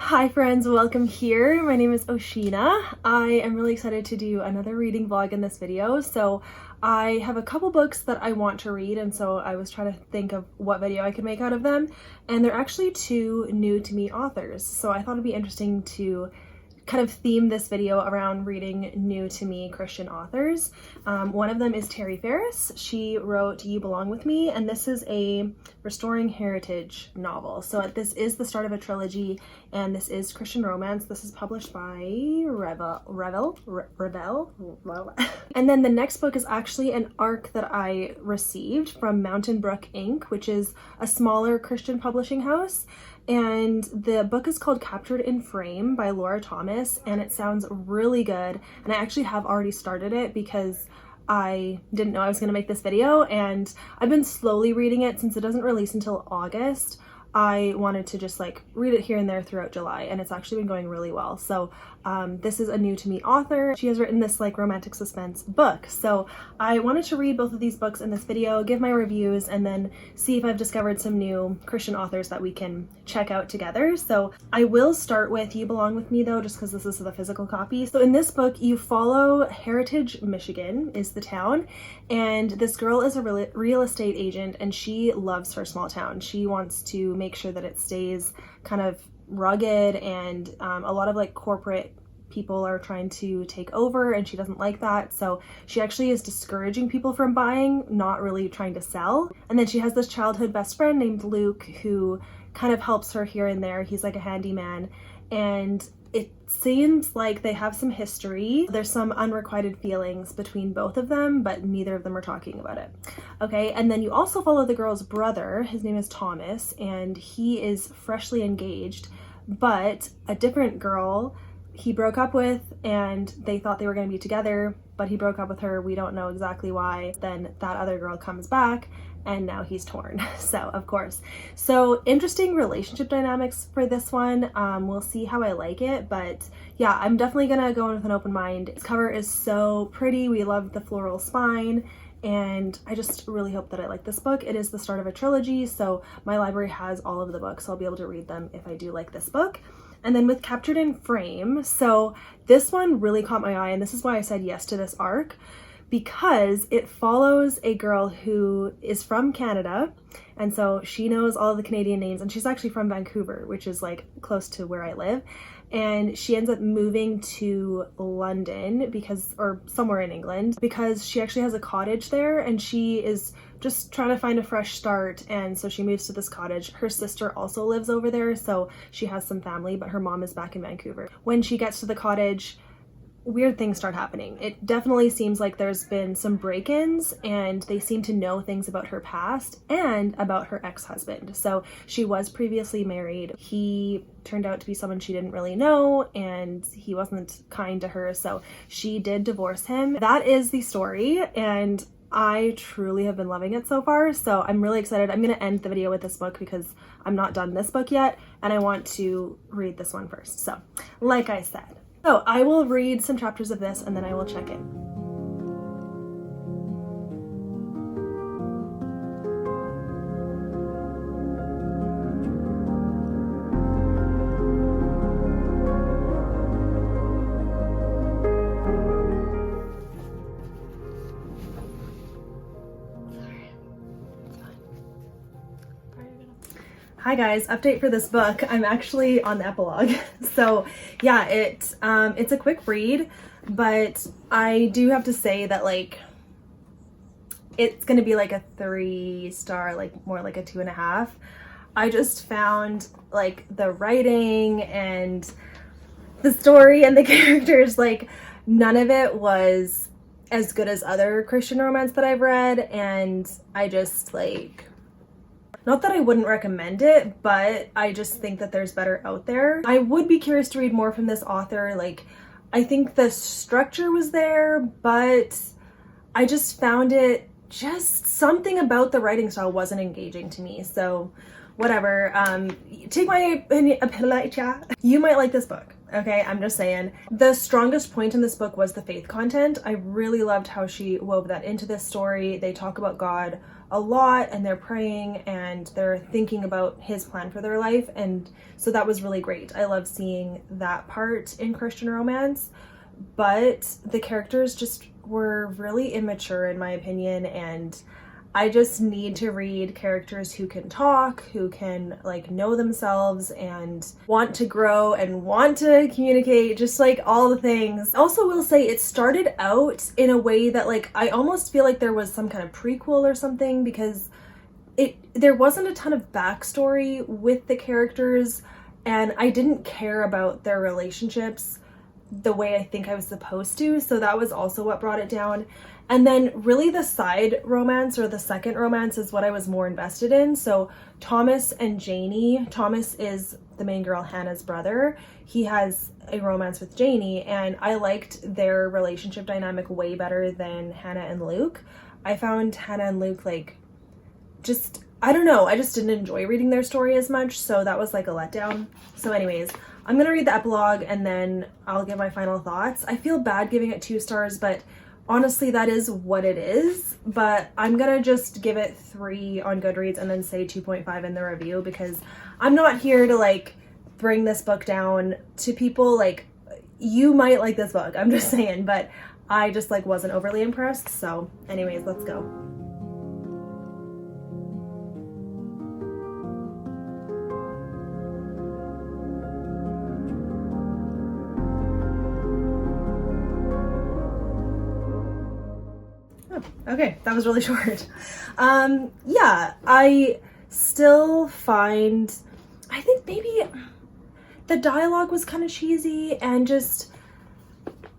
Hi friends, welcome here. My name is Oceana. I am really excited to do another reading vlog in this video. So I have a couple books that I want to read, and so I was trying to think of what video I could make out of them. And they're actually two new to me authors. So I thought it'd be interesting to kind of theme this video around reading new to me Christian authors. One of them is Terry Ferris. She wrote You Belong With Me, and this is a restoring heritage novel. So this is the start of a trilogy, and this is Christian romance. This is published by Revel. And then the next book is actually an ARC that I received from Mountain Brook Inc., which is a smaller Christian publishing house. And the book is called Captured in Frame by Laura Thomas, and it sounds really good. And I actually have already started it because I didn't know I was going to make this video, and I've been slowly reading it since it doesn't release until August. I wanted to just like read it here and there throughout July, and it's actually been going really well. So this is a new to me author. She has written this like romantic suspense book. So I wanted to read both of these books in this video, give my reviews, and then see if I've discovered some new Christian authors that we can check out together. So I will start with You Belong With Me though, just because this is the physical copy. So in this book, you follow Heritage, Michigan is the town, and this girl is a real estate agent, and she loves her small town. She wants to make sure that it stays kind of rugged, and a lot of like corporate people are trying to take over, and she doesn't like that. So she actually is discouraging people from buying, not really trying to sell. And then she has this childhood best friend named Luke who kind of helps her here and there. He's like a handyman, and it seems like they have some history. There's some unrequited feelings between both of them, but neither of them are talking about it. Okay, and then you also follow the girl's brother. His name is Thomas, and he is freshly engaged, but a different girl he broke up with, and they thought they were going to be together, but he broke up with her. We don't know exactly why. Then that other girl comes back, and now he's torn. So of course, so interesting relationship dynamics for this one. We'll see how I like it, but yeah, I'm definitely gonna go in with an open mind. Its cover is so pretty. We love the floral spine, and I just really hope that I like this book. It is the start of a trilogy, so my library has all of the books, so I'll be able to read them if I do like this book. And then with Captured in Frame, so this one really caught my eye, and this is why I said yes to this arc, because it follows a girl who is from Canada, and so she knows all of the Canadian names, and she's actually from Vancouver, which is like close to where I live. And she ends up moving to London or somewhere in England, because she actually has a cottage there, and she is just trying to find a fresh start. And so she moves to this cottage. Her sister also lives over there, so she has some family, but her mom is back in Vancouver. When she gets to the cottage, weird things start happening. It definitely seems like there's been some break-ins, and they seem to know things about her past and about her ex-husband. So she was previously married. He turned out to be someone she didn't really know, and he wasn't kind to her, so she did divorce him. That is the story, and I truly have been loving it so far, so I'm really excited. I'm going to end the video with this book because I'm not done this book yet, and I want to read this one first. So, like I said. So I will read some chapters of this, and then I will check in. Hi guys, update for this book. I'm actually on the epilogue. So yeah, it's a quick read, but I do have to say that like it's gonna be like a 3-star, like more like a 2.5. I just found like the writing and the story and the characters, like none of it was as good as other Christian romance that I've read, and I just like, not that I wouldn't recommend it, but I just think that there's better out there. I would be curious to read more from this author. Like, I think the structure was there, but I just found it, just something about the writing style wasn't engaging to me. So whatever, take my opinion. You might like this book. Okay, I'm just saying. The strongest point in this book was the faith content. I really loved how she wove that into this story. They talk about God a lot, and they're praying and they're thinking about his plan for their life. And so that was really great. I love seeing that part in Christian romance, but the characters just were really immature in my opinion, and I just need to read characters who can talk, who can like know themselves and want to grow and want to communicate, just like all the things. Also will say it started out in a way that like I almost feel like there was some kind of prequel or something, because there wasn't a ton of backstory with the characters, and I didn't care about their relationships the way I think I was supposed to, so that was also what brought it down. And then really the side romance, or the second romance, is what I was more invested in. So Thomas and Janie. Thomas is the main girl, Hannah's brother. He has a romance with Janie, and I liked their relationship dynamic way better than Hannah and Luke. I found Hannah and Luke like just, I don't know, I just didn't enjoy reading their story as much, so that was like a letdown. So anyways, I'm gonna read the epilogue and then I'll give my final thoughts. I feel bad giving it 2 stars, but honestly, that is what it is. But I'm gonna just give it 3 on Goodreads and then say 2.5 in the review, because I'm not here to like bring this book down to people. Like, you might like this book, I'm just saying, but I just like wasn't overly impressed. So anyways, let's go. Okay, that was really short. Yeah, I still find, I think maybe the dialogue was kind of cheesy and just,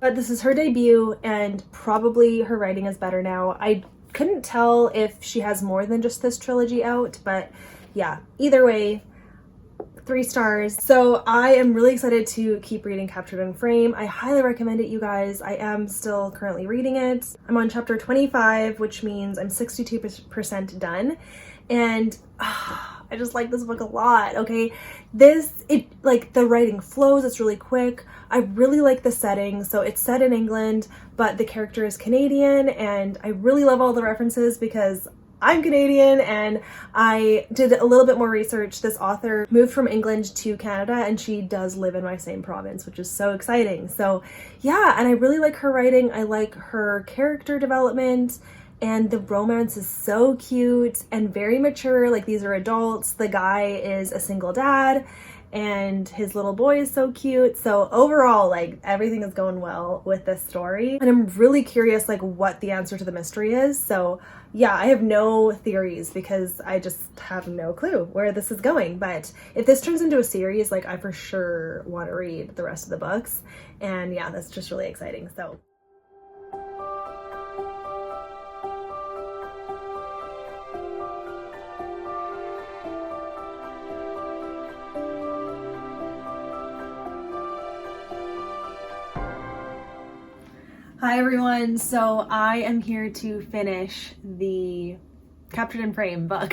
but this is her debut and probably her writing is better now. I couldn't tell if she has more than just this trilogy out, but yeah, either way, 3 stars. So I am really excited to keep reading Captured in Frame. I highly recommend it, you guys. I am still currently reading it. I'm on chapter 25, which means I'm 62% done. And I just like this book a lot, okay? Like the writing flows, it's really quick. I really like the setting. So it's set in England, but the character is Canadian, and I really love all the references because I'm Canadian, and I did a little bit more research. This author moved from England to Canada, and she does live in my same province, which is so exciting. So yeah, and I really like her writing. I like her character development, and the romance is so cute and very mature. Like, these are adults. The guy is a single dad, and his little boy is so cute. So overall, like, everything is going well with this story, and I'm really curious like what the answer to the mystery is. So yeah, I have no theories because I just have no clue where this is going. But if this turns into a series, like, I for sure want to read the rest of the books, and yeah, that's just really exciting. So hi everyone, so I am here to finish the Captured in Frame book.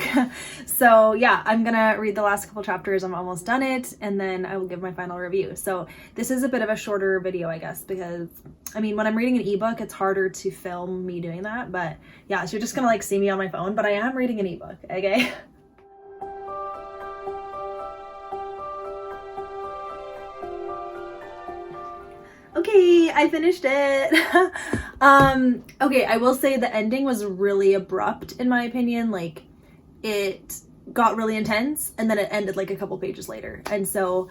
So yeah, I'm gonna read the last couple chapters. I'm almost done it, and then I will give my final review. So this is a bit of a shorter video, I guess, because I mean, when I'm reading an ebook, it's harder to film me doing that. But yeah, so you're just gonna like see me on my phone, but I am reading an ebook, okay? Okay, I finished it. Okay, I will say the ending was really abrupt in my opinion. Like, it got really intense and then it ended like a couple pages later. And so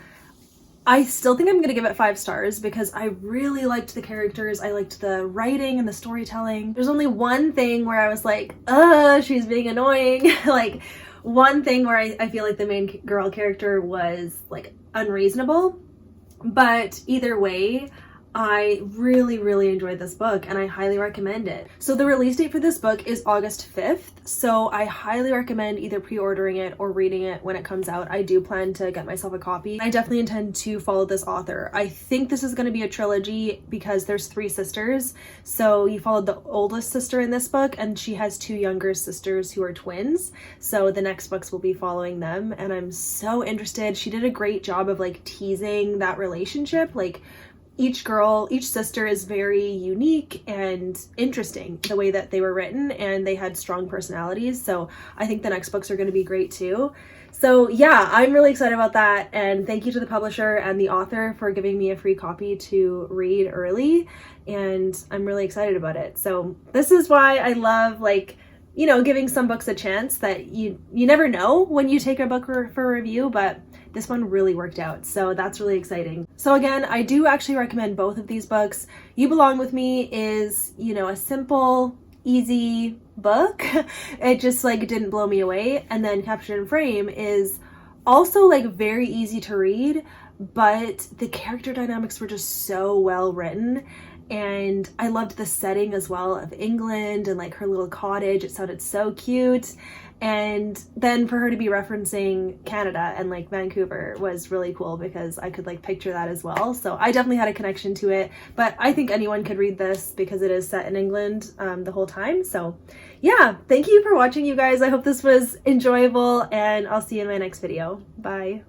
I still think I'm gonna give it 5 stars because I really liked the characters. I liked the writing and the storytelling. There's only one thing where I was like, she's being annoying. Like, one thing where I feel like the main girl character was like unreasonable. But either way, I really, really enjoyed this book and I highly recommend it. So the release date for this book is August 5th. So I highly recommend either pre-ordering it or reading it when it comes out. I do plan to get myself a copy. I definitely intend to follow this author. I think this is going to be a trilogy because there's 3 sisters. So you followed the oldest sister in this book, and she has 2 younger sisters who are twins. So the next books will be following them, and I'm so interested. She did a great job of like teasing that relationship. Like, each girl, each sister is very unique and interesting the way that they were written, and they had strong personalities. So I think the next books are going to be great too. So yeah, I'm really excited about that, and thank you to the publisher and the author for giving me a free copy to read early, and I'm really excited about it. So this is why I love, like, you know, giving some books a chance that you never know when you take a book for review, but this one really worked out. So that's really exciting. So again, I do actually recommend both of these books. You Belong With Me is, you know, a simple, easy book. It just like didn't blow me away. And then Captured in Frame is also like very easy to read, but the character dynamics were just so well written. And I loved the setting as well of England and like her little cottage. It sounded so cute. And then for her to be referencing Canada and like Vancouver was really cool because I could like picture that as well. So I definitely had a connection to it, but I think anyone could read this because it is set in England the whole time. So yeah, thank you for watching, you guys. I hope this was enjoyable, and I'll see you in my next video. Bye.